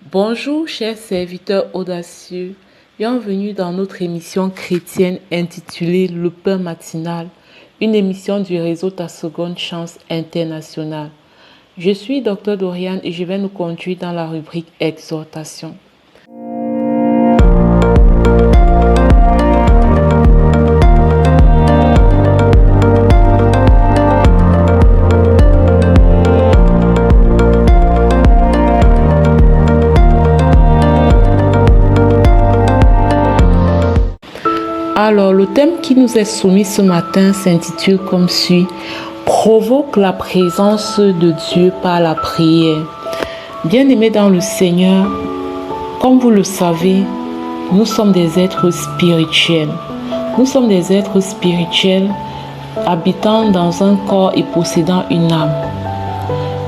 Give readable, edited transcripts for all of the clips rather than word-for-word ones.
Bonjour, chers serviteurs audacieux. Bienvenue dans notre émission chrétienne intitulée Le pain matinal, une émission du réseau Ta Seconde Chance International. Je suis Dr Doriane et je vais nous conduire dans la rubrique Exhortation. Alors, le thème qui nous est soumis ce matin s'intitule comme suit: Provoque la présence de Dieu par la prière. Bien-aimés dans le Seigneur, comme vous le savez, nous sommes des êtres spirituels. Nous sommes des êtres spirituels habitant dans un corps et possédant une âme.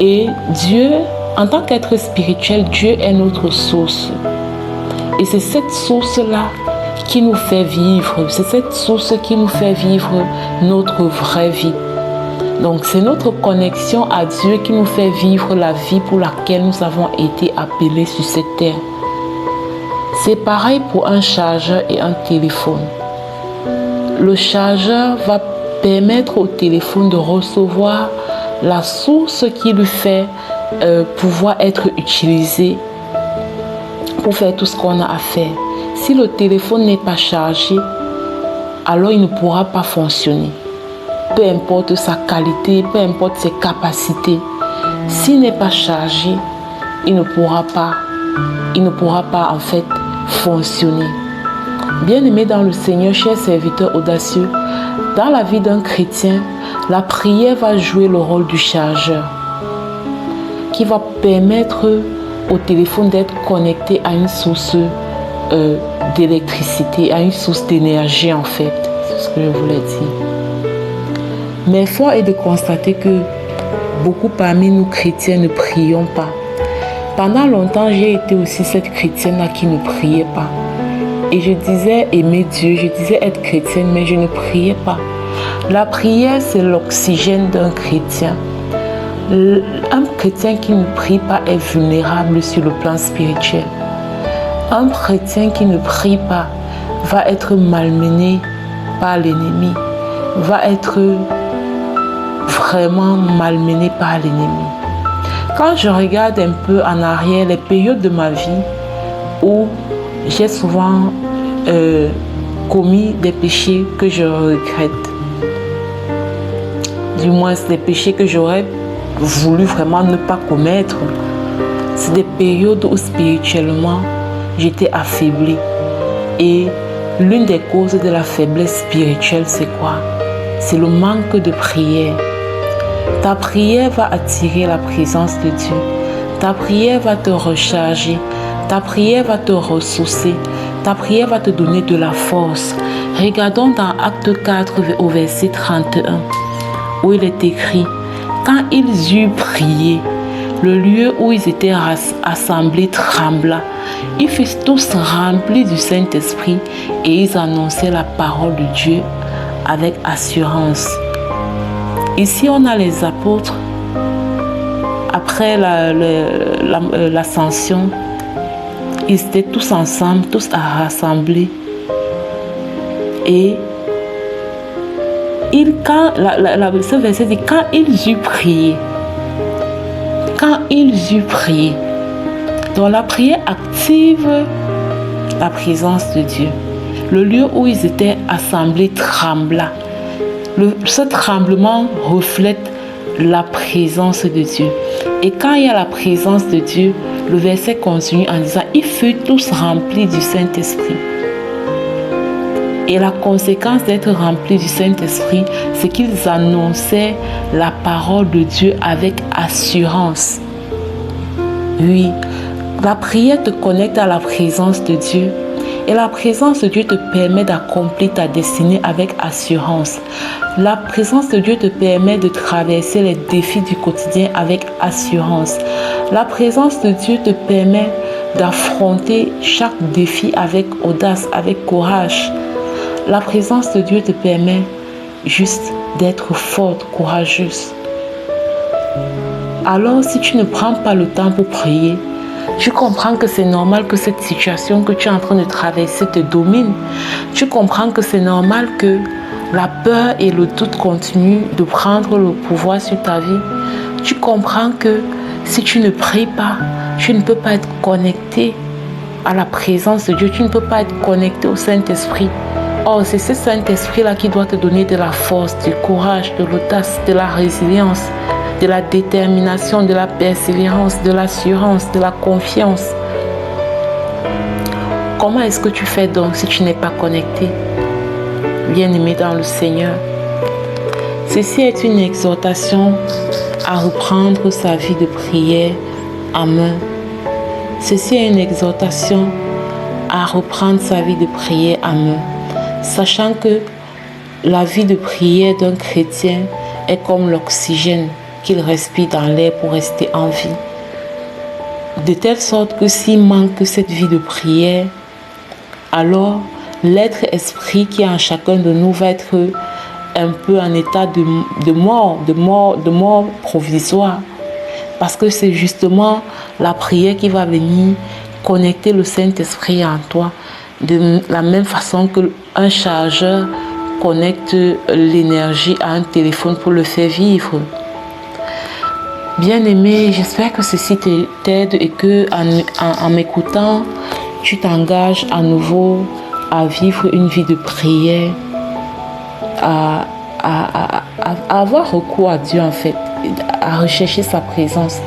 Et Dieu, en tant qu'être spirituel, Dieu est notre source. Et c'est cette source-là qui nous fait vivre. C'est cette source qui nous fait vivre notre vraie vie. Donc c'est notre connexion à Dieu qui nous fait vivre la vie pour laquelle nous avons été appelés sur cette terre. C'est pareil pour un chargeur et un téléphone. Le chargeur va permettre au téléphone de recevoir la source qui lui fait pouvoir être utilisé pour faire tout ce qu'on a à faire. Si le téléphone n'est pas chargé, alors il ne pourra pas fonctionner. Peu importe sa qualité, peu importe ses capacités. S'il n'est pas chargé, il ne pourra pas en fait fonctionner. Bien-aimés dans le Seigneur, chers serviteurs audacieux, dans la vie d'un chrétien, la prière va jouer le rôle du chargeur qui va permettre au téléphone d'être connecté à une source d'électricité, à une source d'énergie en fait. C'est ce que je voulais dire. Mais fort est de constater que beaucoup parmi nous chrétiens ne prions pas. Pendant longtemps, j'ai été aussi cette chrétienne-là qui ne priait pas. Et je disais aimer Dieu, je disais être chrétienne, mais je ne priais pas. La prière, c'est l'oxygène d'un chrétien. Un chrétien qui ne prie pas est vulnérable sur le plan spirituel. Un chrétien qui ne prie pas va être malmené par l'ennemi, va être vraiment malmené par l'ennemi. Quand je regarde un peu en arrière les périodes de ma vie où j'ai souvent commis des péchés que je regrette, du moins des péchés que j'aurais voulu vraiment ne pas commettre, c'est des périodes où spirituellement j'étais affaiblie. Et l'une des causes de la faiblesse spirituelle, c'est quoi? C'est le manque de prière. Ta prière va attirer la présence de Dieu. Ta prière va te recharger. Ta prière va te ressourcer. Ta prière va te donner de la force. Regardons dans Acte 4 au verset 31, où il est écrit: quand ils eurent prié, le lieu où ils étaient assemblés trembla. Ils furent tous remplis du Saint-Esprit et ils annonçaient la parole de Dieu avec assurance. Ici, on a les apôtres. Après l'ascension, ils étaient tous ensemble, tous rassemblés. Et ce verset dit: quand ils eurent prié. Quand ils eurent prié. Donc la prière active la présence de Dieu. Le lieu où ils étaient assemblés trembla. Ce tremblement reflète la présence de Dieu. Et quand il y a la présence de Dieu, le verset continue en disant: ils furent tous remplis du Saint-Esprit. Et la conséquence d'être remplis du Saint-Esprit, c'est qu'ils annonçaient la parole de Dieu avec assurance. Oui, la prière te connecte à la présence de Dieu. Et la présence de Dieu te permet d'accomplir ta destinée avec assurance. La présence de Dieu te permet de traverser les défis du quotidien avec assurance. La présence de Dieu te permet d'affronter chaque défi avec audace, avec courage. La présence de Dieu te permet juste d'être forte, courageuse. Alors, si tu ne prends pas le temps pour prier, Tu comprends que c'est normal que cette situation que tu es en train de traverser te domine. Tu comprends que c'est normal que la peur et le doute continuent de prendre le pouvoir sur ta vie. Tu comprends que si tu ne pries pas, tu ne peux pas être connecté à la présence de Dieu. Tu ne peux pas être connecté au Saint-Esprit. Or, c'est ce Saint-Esprit-là qui doit te donner de la force, du courage, de l'audace, de la résilience, de la détermination, de la persévérance, de l'assurance, de la confiance. Comment est-ce que tu fais donc si tu n'es pas connecté, bien-aimé dans le Seigneur? Ceci est une exhortation à reprendre sa vie de prière en main. Ceci est une exhortation à reprendre sa vie de prière en main, sachant que la vie de prière d'un chrétien est comme l'oxygène qu'il respire dans l'air pour rester en vie. De telle sorte que s'il manque cette vie de prière, alors l'être esprit qui est en chacun de nous va être un peu en état de mort provisoire. Parce que c'est justement la prière qui va venir connecter le Saint-Esprit en toi. De la même façon qu'un chargeur connecte l'énergie à un téléphone pour le faire vivre. Bien-aimé, j'espère que ceci t'aide et que en m'écoutant, tu t'engages à nouveau à vivre une vie de prière, à avoir recours à Dieu en fait, à rechercher sa présence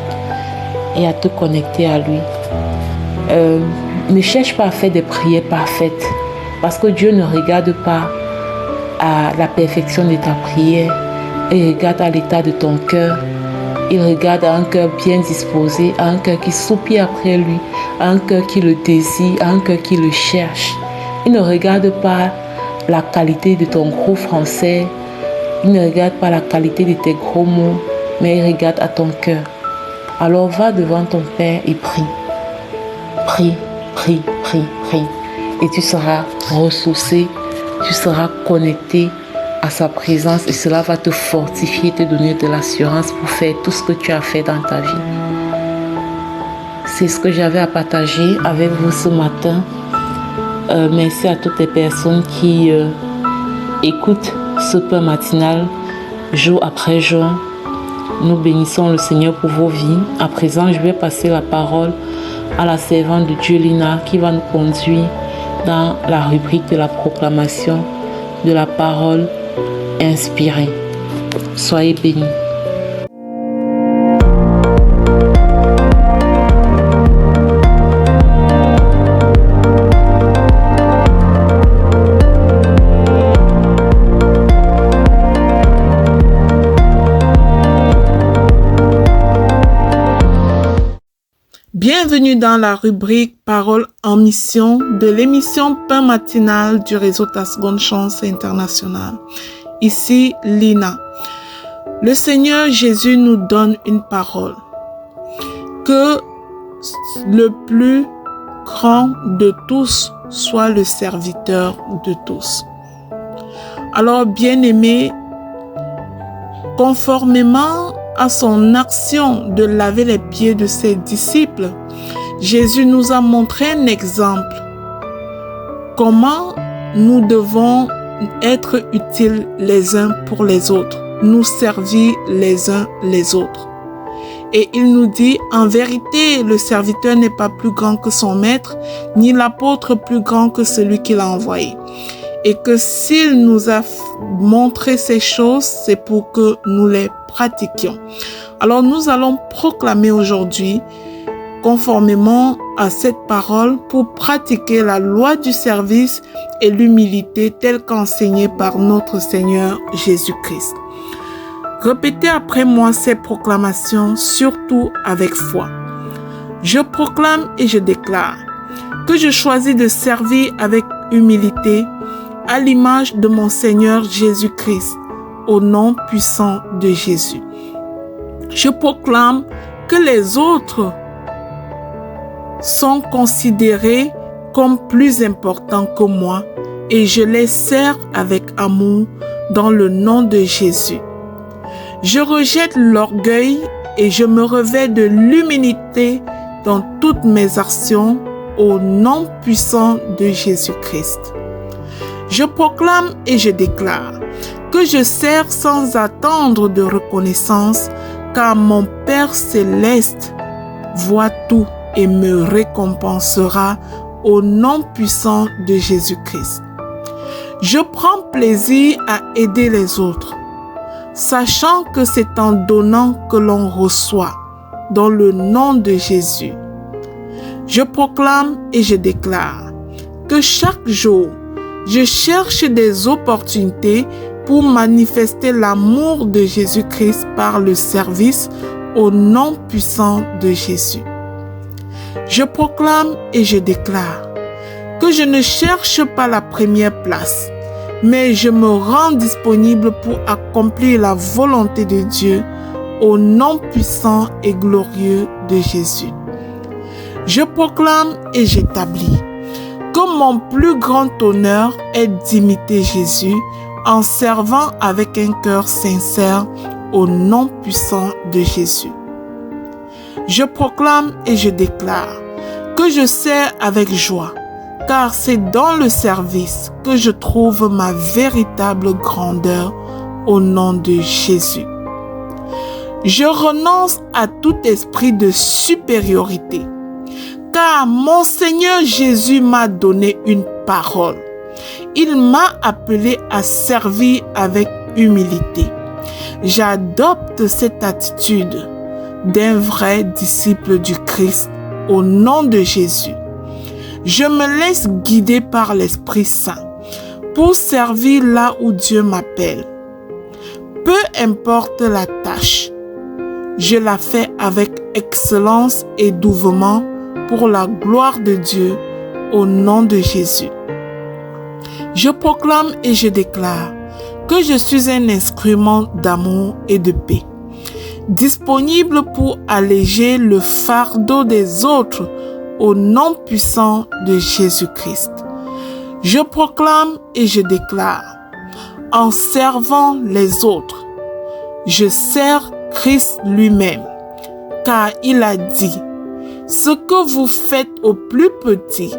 et à te connecter à lui. Ne cherche pas à faire des prières parfaites parce que Dieu ne regarde pas à la perfection de ta prière, il regarde à l'état de ton cœur. Il regarde à un cœur bien disposé, à un cœur qui soupire après lui, à un cœur qui le désire, à un cœur qui le cherche. Il ne regarde pas la qualité de ton gros français, il ne regarde pas la qualité de tes gros mots, mais il regarde à ton cœur. Alors va devant ton Père et prie. Prie, prie, prie, prie. Et tu seras ressourcé, tu seras connecté à sa présence et cela va te fortifier, te donner de l'assurance pour faire tout ce que tu as fait dans ta vie. C'est ce que j'avais à partager avec vous ce matin. Merci à toutes les personnes qui écoutent ce pain matinal jour après jour. Nous bénissons le Seigneur pour vos vies. À présent, je vais passer la parole à la servante de Dieu, Lina, qui va nous conduire dans la rubrique de la proclamation de la parole inspirée. Soyez bénis. Bienvenue dans la rubrique Paroles en mission de l'émission Pain matinal du réseau Ta Seconde Chance International. Ici Lina. Le Seigneur Jésus nous donne une parole. Que le plus grand de tous soit le serviteur de tous. Alors, bien-aimés, conformément à son action de laver les pieds de ses disciples, Jésus nous a montré un exemple. Comment nous devons être utiles les uns pour les autres, nous servir les uns les autres. Et il nous dit, en vérité, le serviteur n'est pas plus grand que son maître, ni l'apôtre plus grand que celui qui l'a envoyé. Et que s'il nous a montré ces choses, c'est pour que nous les pratiquions. Alors nous allons proclamer aujourd'hui, conformément à cette parole, pour pratiquer la loi du service et l'humilité telle qu'enseignée par notre Seigneur Jésus-Christ. Répétez après moi ces proclamations, surtout avec foi. Je proclame et je déclare que je choisis de servir avec humilité à l'image de mon Seigneur Jésus-Christ, au nom puissant de Jésus. Je proclame que les autres sont considérés comme plus importants que moi et je les sers avec amour dans le nom de Jésus. Je rejette l'orgueil et je me revêts de l'humilité dans toutes mes actions au nom puissant de Jésus-Christ. Je proclame et je déclare que je sers sans attendre de reconnaissance, car mon Père céleste voit tout et me récompensera au nom puissant de Jésus-Christ. Je prends plaisir à aider les autres, sachant que c'est en donnant que l'on reçoit, dans le nom de Jésus. Je proclame et je déclare que chaque jour, je cherche des opportunités pour manifester l'amour de Jésus-Christ par le service au nom puissant de Jésus. Je proclame et je déclare que je ne cherche pas la première place, mais je me rends disponible pour accomplir la volonté de Dieu au nom puissant et glorieux de Jésus. Je proclame et j'établis que mon plus grand honneur est d'imiter Jésus en servant avec un cœur sincère au nom puissant de Jésus. Je proclame et je déclare que je sers avec joie, car c'est dans le service que je trouve ma véritable grandeur au nom de Jésus. Je renonce à tout esprit de supériorité, car mon Seigneur Jésus m'a donné une parole. Il m'a appelé à servir avec humilité. J'adopte cette attitude d'un vrai disciple du Christ au nom de Jésus. Je me laisse guider par l'Esprit Saint pour servir là où Dieu m'appelle. Peu importe la tâche, je la fais avec excellence et dévouement pour la gloire de Dieu au nom de Jésus. Je proclame et je déclare que je suis un instrument d'amour et de paix, disponible pour alléger le fardeau des autres au nom puissant de Jésus-Christ. Je proclame et je déclare, en servant les autres, je sers Christ lui-même, car il a dit, « Ce que vous faites au plus petit,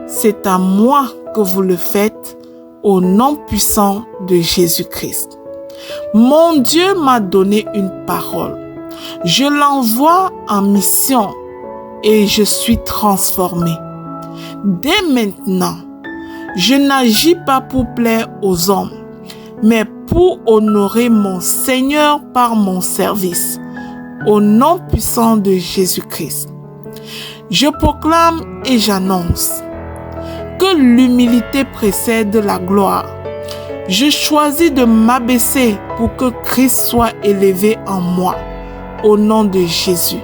c'est à moi que vous le faites au nom puissant de Jésus-Christ. » Mon Dieu m'a donné une parole. Je l'envoie en mission et je suis transformé. Dès maintenant, je n'agis pas pour plaire aux hommes, mais pour honorer mon Seigneur par mon service, au nom puissant de Jésus-Christ. Je proclame et j'annonce que l'humilité précède la gloire. Je choisis de m'abaisser pour que Christ soit élevé en moi, au nom de Jésus.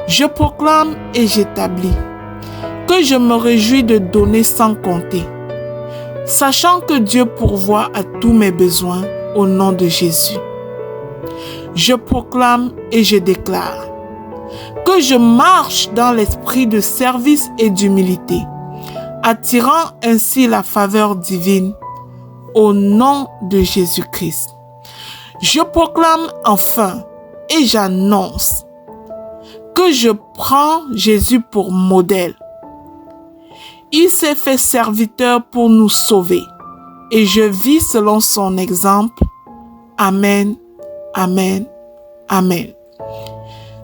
Je proclame et j'établis que je me réjouis de donner sans compter, sachant que Dieu pourvoit à tous mes besoins au nom de Jésus. Je proclame et je déclare que je marche dans l'esprit de service et d'humilité, attirant ainsi la faveur divine au nom de Jésus-Christ. Je proclame enfin et j'annonce que je prends Jésus pour modèle. Il s'est fait serviteur pour nous sauver et je vis selon son exemple. Amen, amen, amen.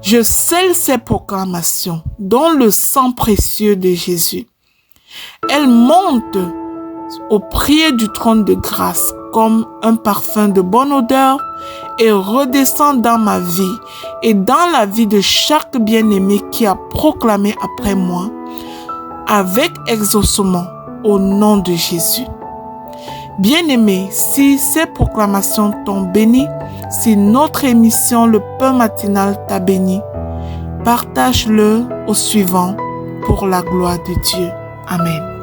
Je scelle ces proclamations dans le sang précieux de Jésus. Elles montent au pied du trône de grâce comme un parfum de bonne odeur et redescendent dans ma vie et dans la vie de chaque bien-aimé qui a proclamé après moi avec exaucement au nom de Jésus. Bien-aimé, si ces proclamations t'ont béni, si notre émission Le Pain Matinal t'a béni, partage-le au suivant pour la gloire de Dieu. Amen.